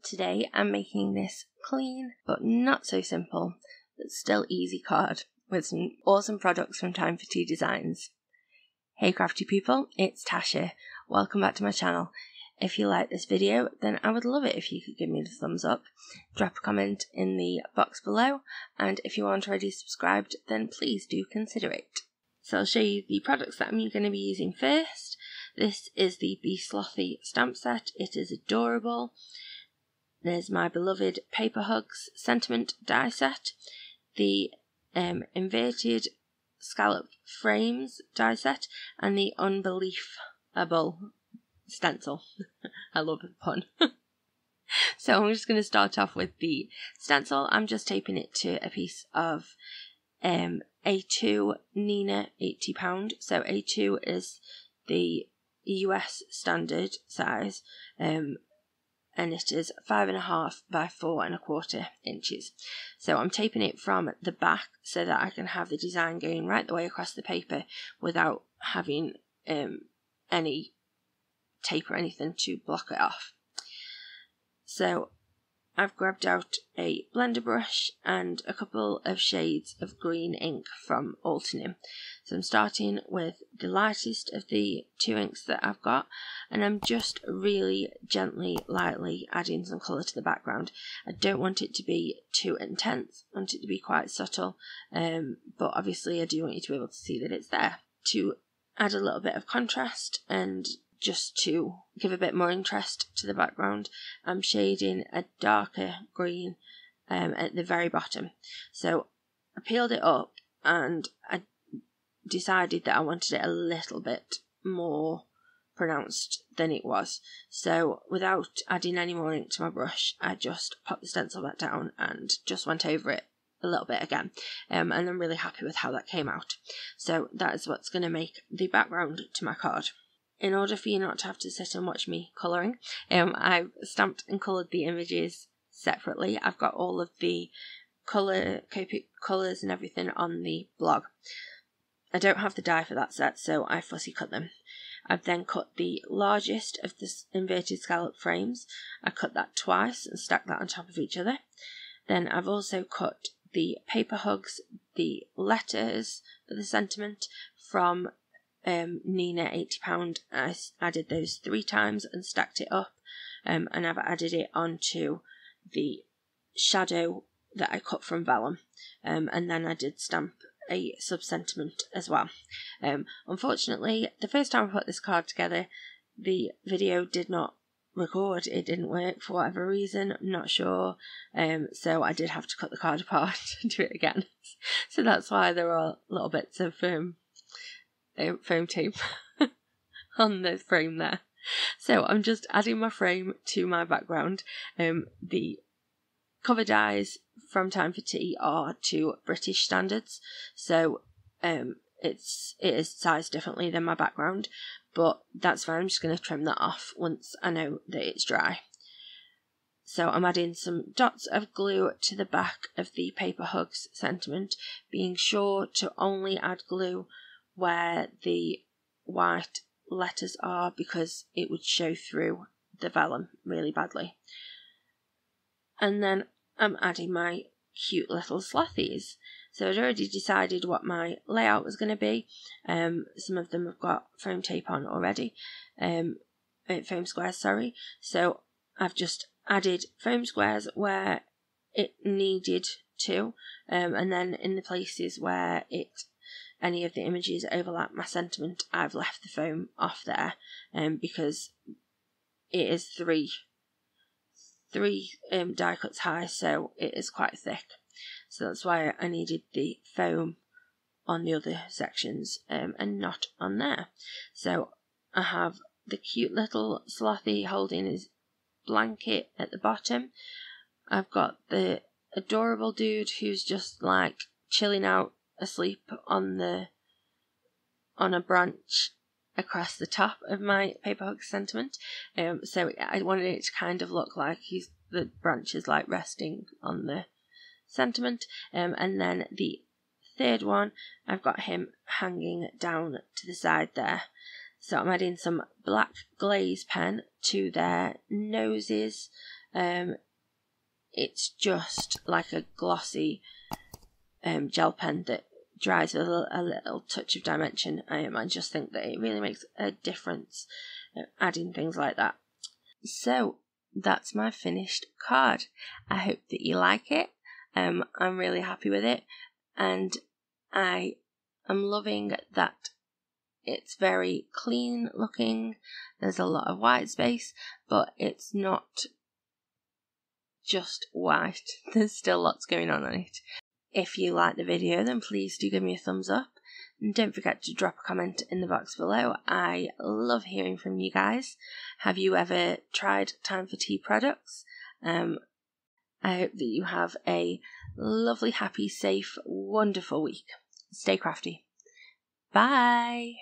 Today I'm making this clean but not so simple but still easy card with some awesome products from Time for Tea Designs. Hey crafty people, it's Tash here. Welcome back to my channel. If you like this video, then I would love it if you could give me the thumbs up, drop a comment in the box below, and if you aren't already subscribed, then please do consider it. So I'll show you the products that I'm going to be using first. This is the Be Slothy stamp set. It is adorable. There's my beloved Paper Hugs sentiment die set, the inverted scallop frames die set, and the unbelievable stencil. I love the pun. So I'm just going to start off with the stencil. I'm just taping it to a piece of A2 Neenah £80. So A2 is the US standard size, and it is 5.5 by 4.25 inches. So I'm taping it from the back so that I can have the design going right the way across the paper without having any tape or anything to block it off. So I've grabbed out a blender brush and a couple of shades of green ink from Altenew. So I'm starting with the lightest of the two inks that I've got, and I'm just really gently, lightly adding some colour to the background. I don't want it to be too intense, I want it to be quite subtle, but obviously I do want you to be able to see that it's there. To add a little bit of contrast and just to give a bit more interest to the background, I'm shading a darker green at the very bottom. So I peeled it up and I decided that I wanted it a little bit more pronounced than it was. So without adding any more ink to my brush, I just popped the stencil back down and just went over it a little bit again, and I'm really happy with how that came out. So that is what's going to make the background to my card. In order for you not to have to sit and watch me colouring, I've stamped and coloured the images separately. I've got all of the Copic colours and everything on the blog. I don't have the die for that set, so I fussy cut them. I've then cut the largest of the inverted scallop frames. I cut that twice and stacked that on top of each other. Then I've also cut the Paper Hugs, the letters for the sentiment from Neenah £80. I added those 3 times and stacked it up, and I've added it onto the shadow that I cut from Vellum, and then I did stamp a sub-sentiment as well. Unfortunately, the first time I put this card together, the video did not record. It didn't work for whatever reason, I'm not sure, so I did have to cut the card apart and do it again. So that's why there are little bits of foam tape on the frame there. So I'm just adding my frame to my background. The cover dies from Time for Tea are to British standards, so it is sized differently than my background, but that's fine. I'm just going to trim that off once I know that it's dry. So I'm adding some dots of glue to the back of the Paper Hugs sentiment, being sure to only add glue where the white letters are because it would show through the vellum really badly. And then I'm adding my cute little slothies. So I'd already decided what my layout was going to be. Some of them have got foam tape on already, foam squares, sorry. So I've just added foam squares where it needed to, and then in the places where any of the images overlap my sentiment, I've left the foam off there, because it is three die cuts high, so it is quite thick. So that's why I needed the foam on the other sections and not on there. So I have the cute little Slothy holding his blanket at the bottom. I've got the adorable dude who's just like chilling out asleep on a branch across the top of my Paper Hug sentiment. So I wanted it to kind of look like the branch is like resting on the sentiment, and then the third one I've got him hanging down to the side there. So I'm adding some black glaze pen to their noses It's just like a glossy gel pen that dries with a little touch of dimension. I just think that it really makes a difference adding things like that. So that's my finished card. I hope that you like it. I'm really happy with it, and I am loving that it's very clean looking. There's a lot of white space, but it's not just white. There's still lots going on it. If you like the video, then please do give me a thumbs up, and don't forget to drop a comment in the box below. I love hearing from you guys. Have you ever tried Time for Tea products? I hope that you have a lovely, happy, safe, wonderful week. Stay crafty. Bye!